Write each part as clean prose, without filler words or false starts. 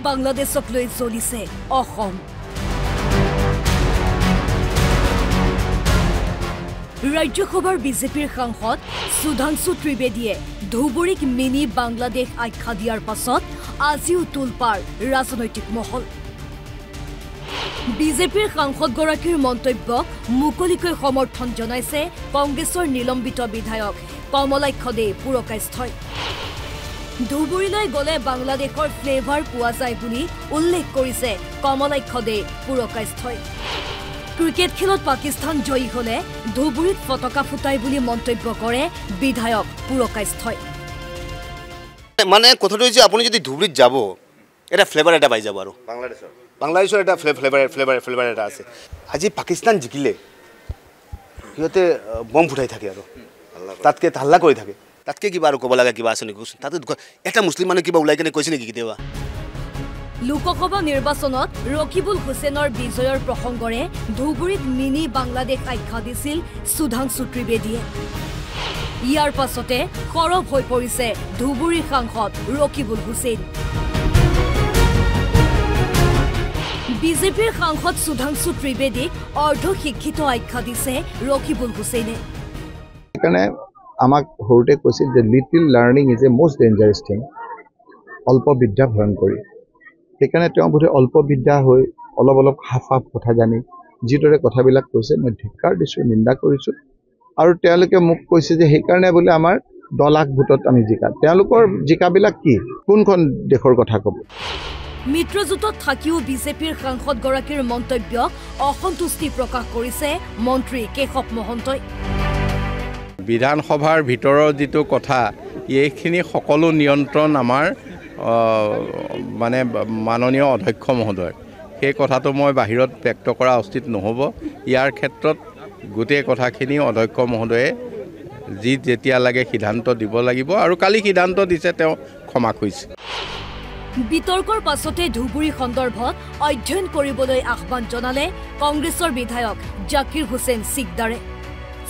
বাংলাদেশক লৈ চলিছে অসম। ৰাজ্যসভাৰ বিজেপিৰ সাংসদ সুধাংশু ত্ৰিবেদীয়ে ধুবুৰীক মিনি বাংলাদেশ আখ্যা দিয়াৰ পাছত আজিও তোলপাৰ ৰাজনৈতিক মহল। বিজেপিৰ সাংসদগৰাকীৰ মন্তব্যক মুকলিকৈ সমৰ্থন জনাইছে কংগ্ৰেছৰ নিলম্বিত বিধায়ক কমলাক্ষ দে পুৰকায়স্থই। ধুবুৰীলৈ গ'লে বাংলাদেশৰ ফ্লেভাৰ পোৱা যায় বুলি উল্লেখ কৰিছে কমলাক্ষ দে পুৰকায়স্থই। ক্ৰিকেট খেলত পাকিস্তান জয়ী হলে ধুবুৰীত পতাকা ফুটাই বুলি মন্তব্য কৰে বিধায়ক পুৰকায়স্থই। মানে কথাটো হৈছে আপুনি যদি ধুবুৰীত যাব এটা ফ্লেভাৰ এটা পাই যাব আৰু বাংলাদেশৰ এটা ফ্লেভাৰ এটা আছে। আজি পাকিস্তান জিকিলে সিহঁতে বম ফুটাই থাকে আৰু তাতকৈ হাল্লা কৰি থাকে। তাতকৈ কিবা আৰু ক'ব লগা কিবা আছে নেকি? তাতে এটা মুছলিম মানুহে কিবা ওলাই কেনে কৈছে নেকি কেতিয়াবা? লোকসভা নিৰ্বাচনত ৰকিবুল হুছেইনৰ বিজয়ৰ প্ৰসংগৰে ধুবুৰীত মিনি বাংলাদেশ আখ্যা দিছিল সুধাংশু ত্ৰিবেদীয়ে। ইয়াৰ পাছতে সৰব হৈ পৰিছে ধুবুৰীৰ সাংসদ ৰকিবুল হুছেইন। বিজেপিৰ সাংসদ সুধাংশু ত্ৰিবেদীক অৰ্ধশিক্ষিত আখ্যা দিছে ৰকিবুল হুছেইনে। সেইকাৰণে আমাক সৰুতে কৈছিল যে little learning is a most dangerous thing, অল্প বিদ্যা ভয়ংকৰী। সেইকাৰণে তেওঁ বোধহয় অল্প বিদ্যা হৈ অলপ হাফ কথা জানি যিদৰে কথাবিলাক কৈছে মই ধিক্কাৰ দিছোঁ, নিন্দা কৰিছোঁ। আৰু তেওঁলোকে মোক কৈছে যে সেইকাৰণে বোলে আমাৰ 10 লাখ ভোটত আমি জিকা। তেওঁলোকৰ জিকাবিলাক কি, কোনখন দেশৰ কথা ক'ব? মিত্ৰজোঁটত থাকিও বিজেপিৰ সাংসদগৰাকীৰ মন্তব্যক অসন্তুষ্টি প্ৰকাশ কৰিছে মন্ত্ৰী কেশৱ মহন্তই। বিধানসভাৰ ভিতৰৰ যিটো কথা, এইখিনি সকলো নিয়ন্ত্ৰণ আমাৰ মানে মাননীয় অধ্যক্ষ মহোদয়। সেই কথাটো মই বাহিৰত ব্যক্ত কৰা উচিত নহ'ব। ইয়াৰ ক্ষেত্ৰত গোটেই কথাখিনি অধ্যক্ষ মহোদয়ে যেতিয়া লাগে সিদ্ধান্ত দিব লাগিব, আৰু কালি সিদ্ধান্ত দিছে, তেওঁ ক্ষমা কৰিছে। বিতৰ্কৰ পাছতে ধুবুৰী সন্দৰ্ভত অধ্যয়ন কৰিবলৈ আহ্বান জনালে কংগ্ৰেছৰ বিধায়ক জাকিৰ হুছেইন সিকদাৰে।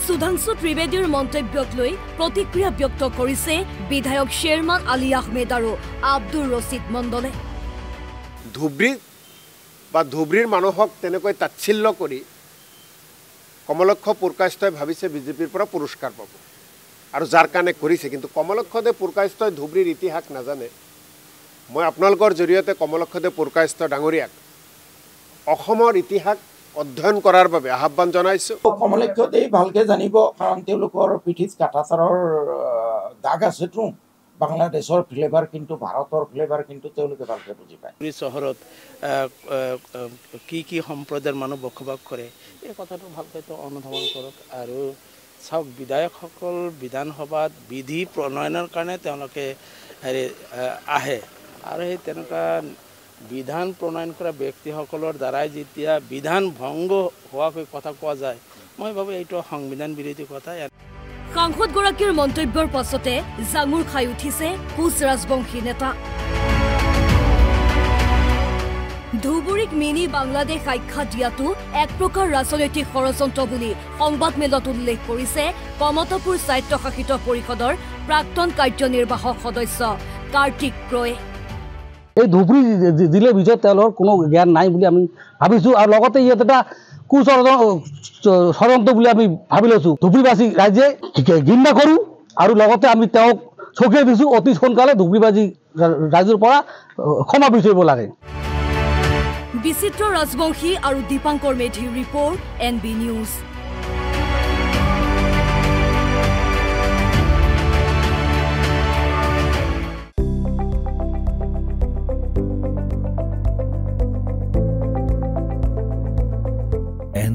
সুধাংশু ত্ৰিবেদীৰ মন্তব্যক লৈ প্ৰতিক্ৰিয়া ব্যক্ত কৰিছে বিধায়ক শ্বেৰমান আলী আহমেদ আৰু আব্দুৰ ৰছিদ মণ্ডলে। ধুবুৰীৰ মানুহক তেনেকৈ তাচ্ছিল্য কৰি কমলক্ষ পুৰকায়স্থই ভাবিছে বিজেপিৰ পৰা পুৰস্কাৰ পাব, আৰু যাৰ কাৰণে কৰিছে। কিন্তু কমলক্ষ দে পুৰকায়স্থই ধুবুৰীৰ ইতিহাস নাজানে। মই আপোনালোকৰ জৰিয়তে কমলক্ষ দে পুৰকায়স্থ ডাঙৰীয়াক অসমৰ ইতিহাস অধ্যয়ন কৰাৰ বাবে আহ্বান জনাইছোঁ। কমলক্ষ দে ভালকৈ জানিব, কাৰণ তেওঁলোকৰ পিঠিত কাটাচাৰৰ দাগ আছেতো। বাংলাদেশৰ ফ্লেভাৰ কিন্তু ভাৰতৰ ফ্লেভাৰ কিন্তু তেওঁলোকে ভালকৈ বুজি পায়। চহৰত কি সম্প্ৰদায়ৰ মানুহ বসবাস কৰে, এই কথাটো ভালকৈ অনুধাৱন কৰক। আৰু চাওক, বিধায়কসকল বিধানসভাত বিধি প্ৰণয়নৰ কাৰণে তেওঁলোকে আহে, আৰু সেই তেনেকুৱা বিধান প্ৰণয়ন কৰা ব্যক্তিসকলৰ দ্বাৰাই যেতিয়া বিধান ভংগ হোৱাকৈ কথা কোৱা যায়, মই ভাবোঁ এইটো সংবিধান বিৰোধী কথা। সাংসদগৰাকীৰ মন্তব্যৰ পাছতে জাঙুৰ খাই উঠিছে কোচ ৰাজবংশী নেতা। ধুবুৰীক মিনি বাংলাদেশ আখ্যা দিয়াটো এক প্ৰকাৰ ৰাজনৈতিক ষড়যন্ত্ৰ বুলি সংবাদমেলত উল্লেখ কৰিছে কমতাপুৰ স্বায়ত্তশাসিত পৰিষদৰ প্ৰাক্তন কাৰ্যনিৰ্বাহক সদস্য কাৰ্তিক ক্ৰয়ে। এই ধুবুৰী জিলাৰ ভিতৰত তেওঁলোকৰ কোনো জ্ঞান নাই বুলি আমি ভাবিছোঁ, আৰু লগতে ইয়াত এটা ষড়যন্ত্ৰ বুলি আমি ভাবি লৈছোঁ। ধুবুৰীবাসী ৰাইজে ঘৃণা কৰোঁ, আৰু লগতে আমি তেওঁক চকিয়াই দিছোঁ। অতি সোনকালে ধুবুৰীবাসী ৰাইজৰ পৰা ক্ষমা বিচাৰিব লাগে। বিচিত্ৰ ৰাজবংশী আৰু দীপাংকৰ মেধিৰ report, NB news.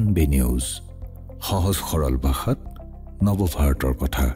NB news, সহজ সৰল ভাষাত নৱভাৰতৰ কথা।